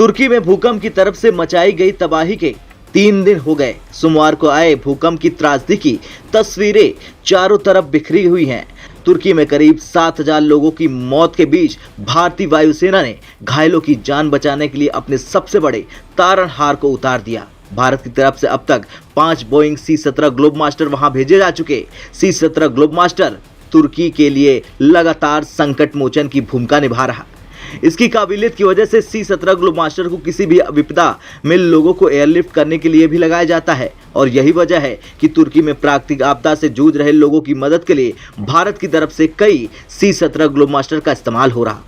तुर्की में भूकंप की तरफ से मचाई गई तबाही के 3 दिन हो गए। सोमवार को आए भूकंप की त्रासदी की तस्वीरें चारों तरफ बिखरी हुई हैं। तुर्की में करीब 7,000 लोगों की मौत के बीच भारतीय वायुसेना ने घायलों की जान बचाने के लिए अपने सबसे बड़े तारणहार को उतार दिया। भारत की तरफ से अब तक 5 बोइंग C-17 ग्लोबमास्टर वहां भेजे जा चुके। C-17 ग्लोबमास्टर तुर्की के लिए लगातार संकट मोचन की भूमिका निभा रहा। इसकी काबिलियत की वजह से C-17 ग्लोबमास्टर को किसी भी विपदा में लोगों को एयरलिफ्ट करने के लिए भी लगाया जाता है और यही वजह है कि तुर्की में प्राकृतिक आपदा से जूझ रहे लोगों की मदद के लिए भारत की तरफ से कई C-17 ग्लोबमास्टर का इस्तेमाल हो रहा।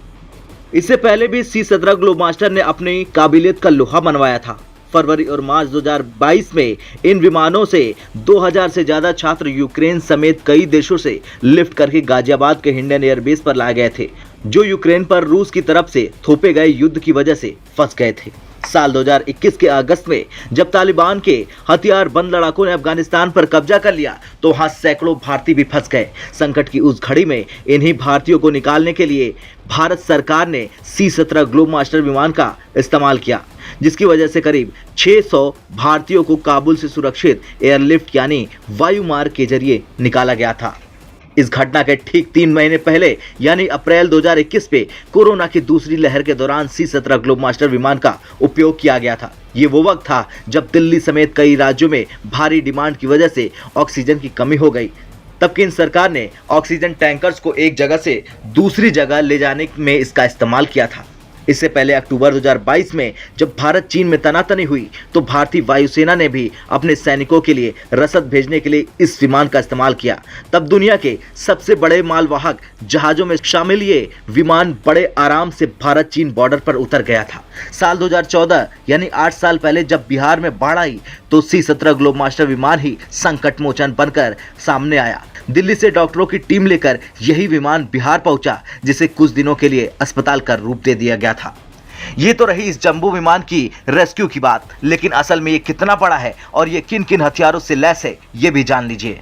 इससे पहले भी C-17 ग्लोबमास्टर ने अपनी काबिलियत का लोहा मनवाया था। फरवरी और मार्च 2022 में इन विमानों से 2000 से ज्यादा छात्र यूक्रेन समेत कई देशों से लिफ्ट करके गाजियाबाद के हिंडन एयरबेस पर लाए गए थे, जो यूक्रेन पर रूस की तरफ से थोपे गए युद्ध की वजह से फंस गए थे। साल 2021 के अगस्त में जब तालिबान के हथियारबंद लड़ाकों ने अफगानिस्तान पर कब्जा कर लिया तो वहां सैकड़ों भारतीय भी फंस गए। संकट की उस घड़ी में इन्हीं भारतीयों को निकालने के लिए भारत सरकार ने C-17 ग्लोबमास्टर विमान का इस्तेमाल किया, जिसकी वजह से करीब 600 भारतीयों को काबुल से सुरक्षित एयरलिफ्ट यानी वायु मार्ग के जरिए निकाला गया था। इस घटना के ठीक 3 महीने पहले यानी अप्रैल 2021 में कोरोना की दूसरी लहर के दौरान C-17 ग्लोबमास्टर विमान का उपयोग किया गया था। ये वो वक्त था जब दिल्ली समेत कई राज्यों में भारी डिमांड की वजह से ऑक्सीजन की कमी हो गई। तब केंद्र सरकार ने ऑक्सीजन टैंकर्स को एक जगह से दूसरी जगह ले जाने में इसका इस्तेमाल किया था। इससे पहले अक्टूबर 2022 में जब भारत चीन में तनातनी हुई तो भारतीय वायुसेना ने भी अपने सैनिकों के लिए रसद भेजने के लिए इस विमान का इस्तेमाल किया। तब दुनिया के सबसे बड़े मालवाहक जहाजों में शामिल ये विमान बड़े आराम से भारत चीन बॉर्डर पर उतर गया था। साल 2014 यानी 8 साल पहले जब बिहार में बाढ़ आई तो C-17 ग्लोबमास्टर विमान ही संकट मोचन बनकर सामने आया। दिल्ली से डॉक्टरों की टीम लेकर यही विमान बिहार पहुंचा, जिसे कुछ दिनों के लिए अस्पताल का रूप दे दिया गया था। ये तो रही इस जंबो विमान की रेस्क्यू की बात, लेकिन असल में ये कितना बड़ा है और ये किन किन हथियारों से लैस है ये भी जान लीजिए।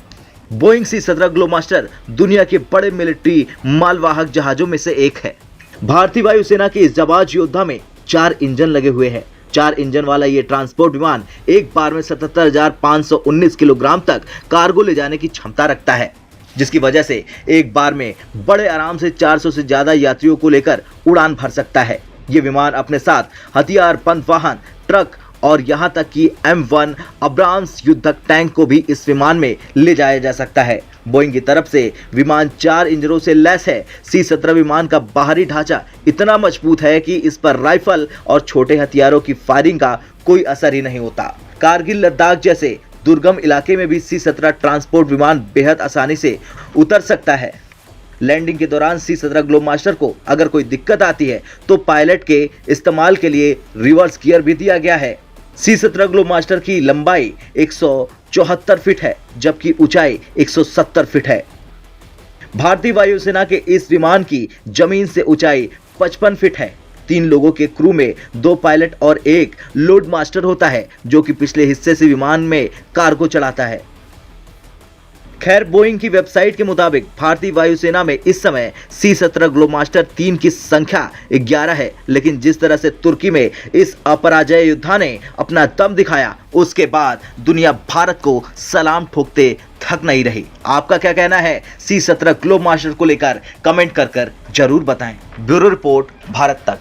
बोइंग C-17 ग्लोबमास्टर दुनिया के बड़े मिलिट्री मालवाहक जहाजों में से एक है। भारतीय वायुसेना के इस जाबाज योद्धा में 4 इंजन लगे हुए हैं। 4 इंजन वाला ये ट्रांसपोर्ट विमान एक बार में 77,519 किलोग्राम तक कार्गो ले जाने की क्षमता रखता है, जिसकी वजह से एक बार में बड़े आराम से 400 से ज्यादा यात्रियों को लेकर उड़ान भर सकता है। ये विमान अपने साथ हथियारबंद वाहन, ट्रक और यहां तक कि M1 अब्राम्स युद्धक टैंक को भी इस विमान में ले जाया जा सकता है। बोइंग की तरफ से विमान 4 इंजनों से लैस है। C-17 विमान का बाहरी ढांचा इतना मजबूत है कि इस पर राइफल और छोटे हथियारों की फायरिंग का कोई असर ही नहीं होता। कारगिल, लद्दाख जैसे दुर्गम इलाके में भी C-17 ट्रांसपोर्ट विमान बेहद आसानी से उतर सकता है। लैंडिंग के दौरान C-17 ग्लोबमास्टर को अगर कोई दिक्कत आती है तो पायलट के इस्तेमाल के लिए रिवर्स गियर भी दिया गया है। C-17 ग्लोबमास्टर की लंबाई 174 फीट है जबकि ऊंचाई 170 फीट है। भारतीय वायुसेना के इस विमान की जमीन से ऊंचाई 55 फीट है। 3 लोगों के क्रू में 2 पायलट और 1 लोड मास्टर होता है, जो कि पिछले हिस्से से विमान में कार्गो चलाता है। खैर, बोइंग की वेबसाइट के मुताबिक भारतीय वायुसेना में इस समय C-17 ग्लोबमास्टर 3 की संख्या 11 है, लेकिन जिस तरह से तुर्की में इस अपराजय योद्धा ने अपना दम दिखाया उसके बाद दुनिया भारत को सलाम ठोकते थक नहीं रही। आपका क्या कहना है C-17 ग्लोबमास्टर को लेकर? कमेंट कर जरूर बताएं। ब्यूरो रिपोर्ट, भारत तक।